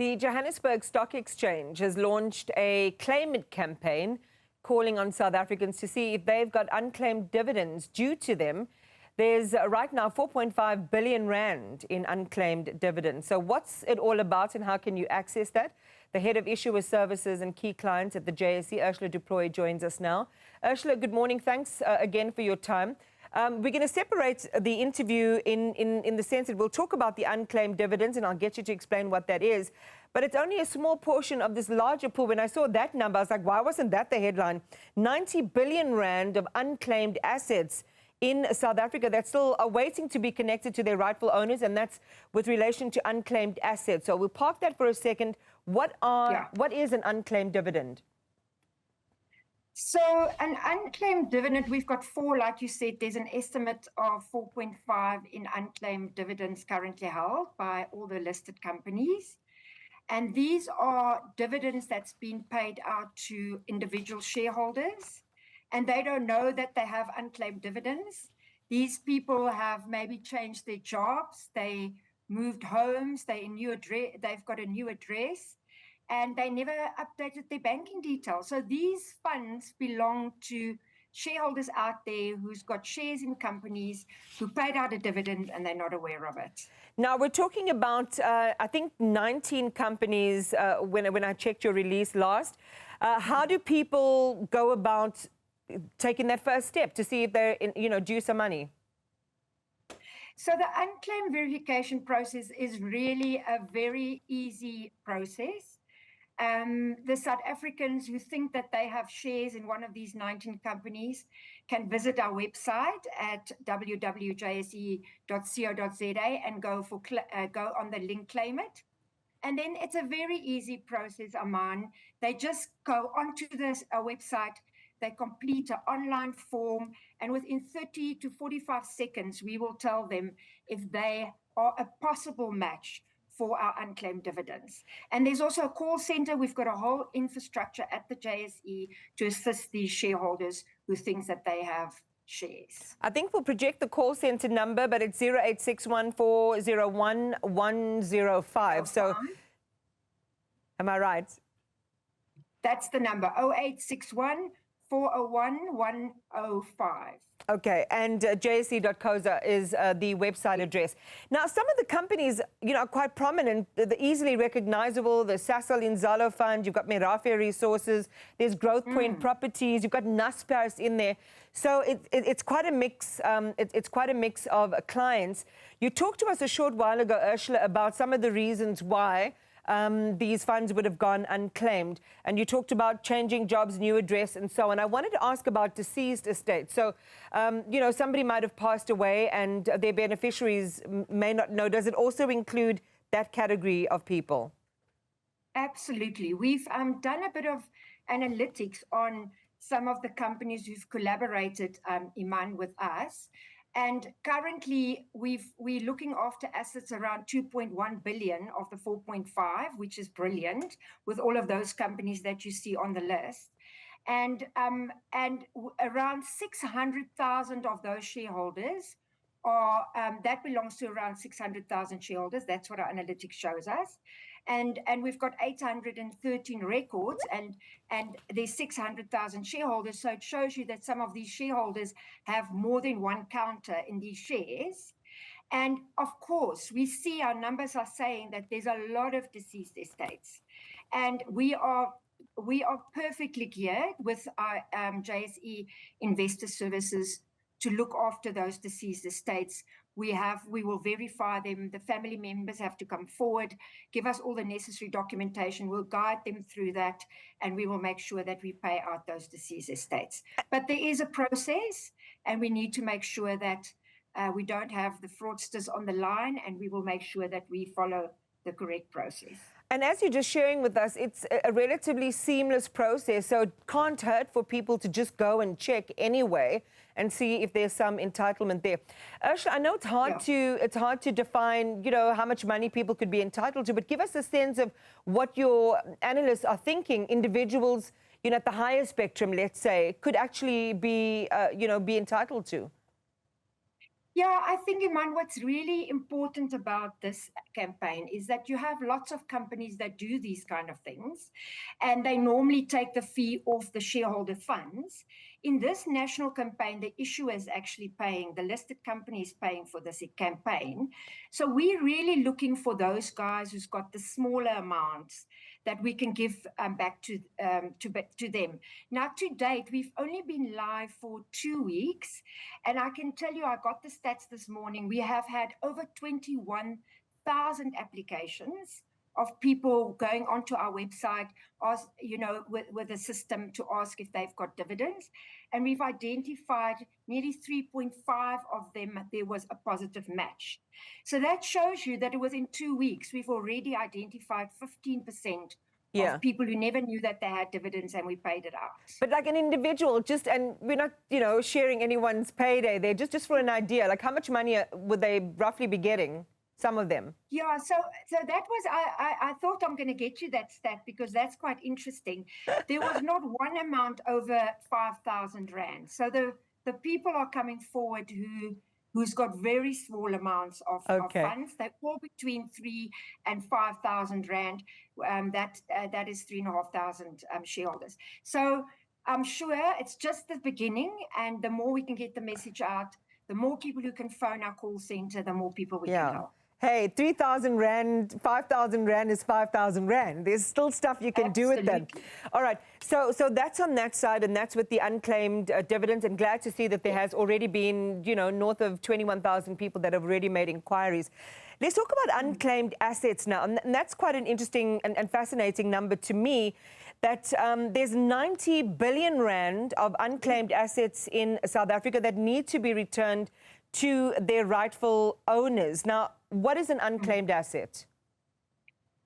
The Johannesburg Stock Exchange has launched a Claim It campaign calling on South Africans to see if they've got unclaimed dividends due to them. There's right now 4.5 billion rand in unclaimed dividends. So what's it all about and how can you access that? The head of issuer services and key clients at the JSE, Ursula Plooy, joins us now. Ursula, good morning. Thanks again for your time. We're going to separate the interview in the sense that we'll talk about the unclaimed dividends, and I'll get you to explain what that is. But it's only a small portion of this larger pool. When I saw that number, I was like, why wasn't that the headline? 90 billion rand of unclaimed assets in South Africa that's still waiting to be connected to their rightful owners, and that's with relation to unclaimed assets. So we'll park that for a second. What is an unclaimed dividend? So an unclaimed dividend, we've got four, like you said, there's an estimate of 4.5 in unclaimed dividends currently held by all the listed companies. And these are dividends that's been paid out to individual shareholders, and they don't know that they have unclaimed dividends. These people have maybe changed their jobs, they moved homes, they've got a new address, and they never updated their banking details. So these funds belong to shareholders out there who's got shares in companies who paid out a dividend and they're not aware of it. Now, we're talking about, I think, 19 companies when I checked your release last. How do people go about taking that first step to see if they're, due some money? So the unclaimed verification process is really a very easy process. The South Africans who think that they have shares in one of these 19 companies can visit our website at www.jse.co.za and go on the link Claim It. And then it's a very easy process, Iman. They just go onto this website, they complete an online form, and within 30 to 45 seconds, we will tell them if they are a possible match for our unclaimed dividends. And there's also a call center. We've got a whole infrastructure at the JSE to assist these shareholders who think that they have shares. I think we'll project the call center number, but it's 0861401105. So, am I right? That's the number, 0861401105. Okay, and JSE.co.za is the website address. Now, some of the companies, are quite prominent. They're easily recognizable. The Sasol Inzalo Fund, you've got Merafe Resources, there's Growth Point Properties, you've got Naspers in there. So it's quite a mix. It's quite a mix of clients. You talked to us a short while ago, Ursula, about some of the reasons why these funds would have gone unclaimed. And you talked about changing jobs, new address, and so on. I wanted to ask about deceased estates. So, somebody might have passed away and their beneficiaries may not know. Does it also include that category of people? Absolutely. We've done a bit of analytics on some of the companies who've collaborated, Iman, with us. And currently, we're looking after assets around 2.1 billion of the 4.5, which is brilliant, with all of those companies that you see on the list. And around 600,000 of those shareholders are, that belongs to around 600,000 shareholders. That's what our analytics shows us. And we've got 813 records, and there's 600,000 shareholders. So it shows you that some of these shareholders have more than one counter in these shares. And of course, we see our numbers are saying that there's a lot of deceased estates. And we are perfectly geared with our JSE Investor Services to look after those deceased estates. We will verify them. The family members have to come forward, give us all the necessary documentation. We'll guide them through that, and we will make sure that we pay out those deceased estates. But there is a process, and we need to make sure that we don't have the fraudsters on the line, and we will make sure that we follow the correct process. And as you're just sharing with us, it's a relatively seamless process, so it can't hurt for people to just go and check anyway and see if there's some entitlement there. Ursula, I know it's hard to define, how much money people could be entitled to, but give us a sense of what your analysts are thinking. Individuals, at the higher spectrum, let's say, could actually be, be entitled to. Yeah, I think, Iman, what's really important about this campaign is that you have lots of companies that do these kind of things, and they normally take the fee off the shareholder funds. In this national campaign, the issuer is actually paying, the listed company is paying for this campaign. So we're really looking for those guys who's got the smaller amounts that we can give back to them. Now, to date, we've only been live for 2 weeks, and I can tell you, I got the stats this morning. We have had over 21,000 applications of people going onto our website, with a system to ask if they've got dividends. And we've identified nearly 3.5 of them, there was a positive match. So that shows you that within 2 weeks, we've already identified 15% of people who never knew that they had dividends, and we paid it out. But like an individual, and we're not, sharing anyone's payday there, just for an idea, like how much money would they roughly be getting, some of them? Yeah, so that was, I thought I'm going to get you that stat because that's quite interesting. There was not one amount over 5,000 Rand. So the people are coming forward who's got very small amounts of funds. They're all between 3,000 and 5,000 Rand. That is 3,500 shareholders. So I'm sure it's just the beginning, and the more we can get the message out, the more people who can phone our call center, the more people we can help. Hey, 3,000 Rand, 5,000 Rand is 5,000 Rand. There's still stuff you can do with them. All right, so that's on that side, and that's with the unclaimed dividends, and glad to see that there has already been, north of 21,000 people that have already made inquiries. Let's talk about unclaimed assets now, and that's quite an interesting and fascinating number to me, that there's 90 billion Rand of unclaimed assets in South Africa that need to be returned to their rightful owners. Now, what is an unclaimed asset?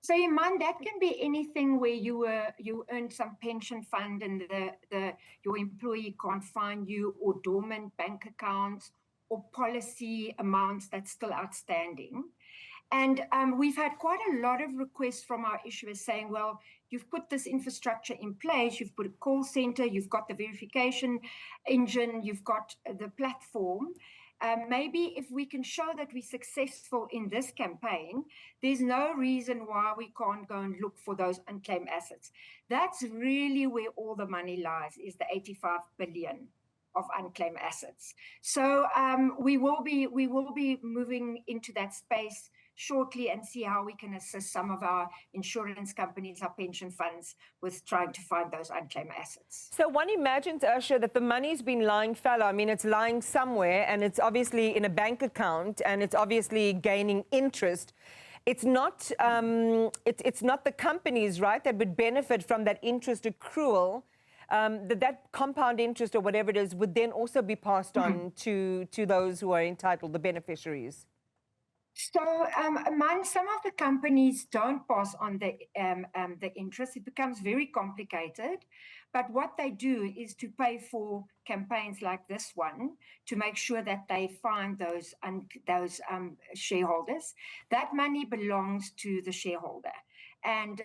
So, Iman, that can be anything where you earned some pension fund and your employee can't find you, or dormant bank accounts, or policy amounts that's still outstanding. And we've had quite a lot of requests from our issuers saying, well, you've put this infrastructure in place, you've put a call center, you've got the verification engine, you've got the platform. Maybe if we can show that we're successful in this campaign, there's no reason why we can't go and look for those unclaimed assets. That's really where all the money lies, is the 85 billion of unclaimed assets. So we will be moving into that space shortly and see how we can assist some of our insurance companies, our pension funds, with trying to find those unclaimed assets. So one imagines, Ursula, that the money's been lying fallow. I mean, it's lying somewhere, and it's obviously in a bank account, and it's obviously gaining interest. It's not, it's not the companies, right, that would benefit from that interest accrual. That compound interest or whatever it is would then also be passed on to those who are entitled, the beneficiaries. So, some of the companies don't pass on the interest. It becomes very complicated. But what they do is to pay for campaigns like this one to make sure that they find those shareholders. That money belongs to the shareholder. And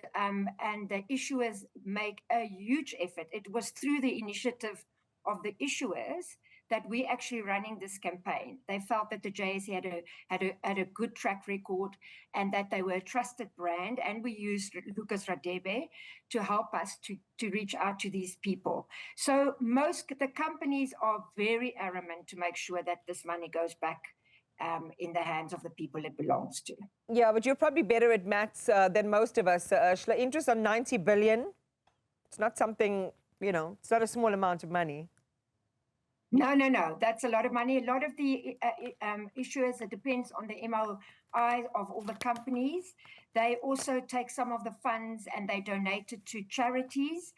the issuers make a huge effort. It was through the initiative of the issuers that we're actually running this campaign. They felt that the JSE had a good track record, and that they were a trusted brand, and we used Lucas Radebe to help us to reach out to these people. So the companies are very adamant to make sure that this money goes back in the hands of the people it belongs to. Yeah, but you're probably better at maths than most of us, Ursula. Interest on 90 billion, it's not something, it's not a small amount of money. No. That's a lot of money. A lot of the issuers, it depends on the MOI of all the companies. They also take some of the funds and they donate it to charities.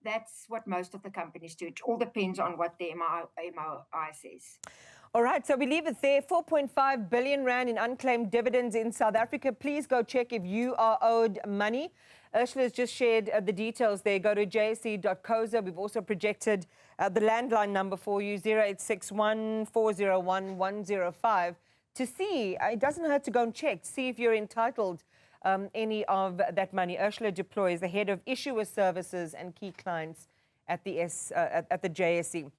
That's what most of the companies do. It all depends on what the MOI says. All right, so we leave it there. 4.5 billion Rand in unclaimed dividends in South Africa. Please go check if you are owed money. Ursula has just shared the details there. Go to jse.co.za. We've also projected the landline number for you, 0861 401 105, to see. It doesn't hurt to go and check, see if you're entitled any of that money. Ursula Plooy is the head of issuer services and key clients at the JSE.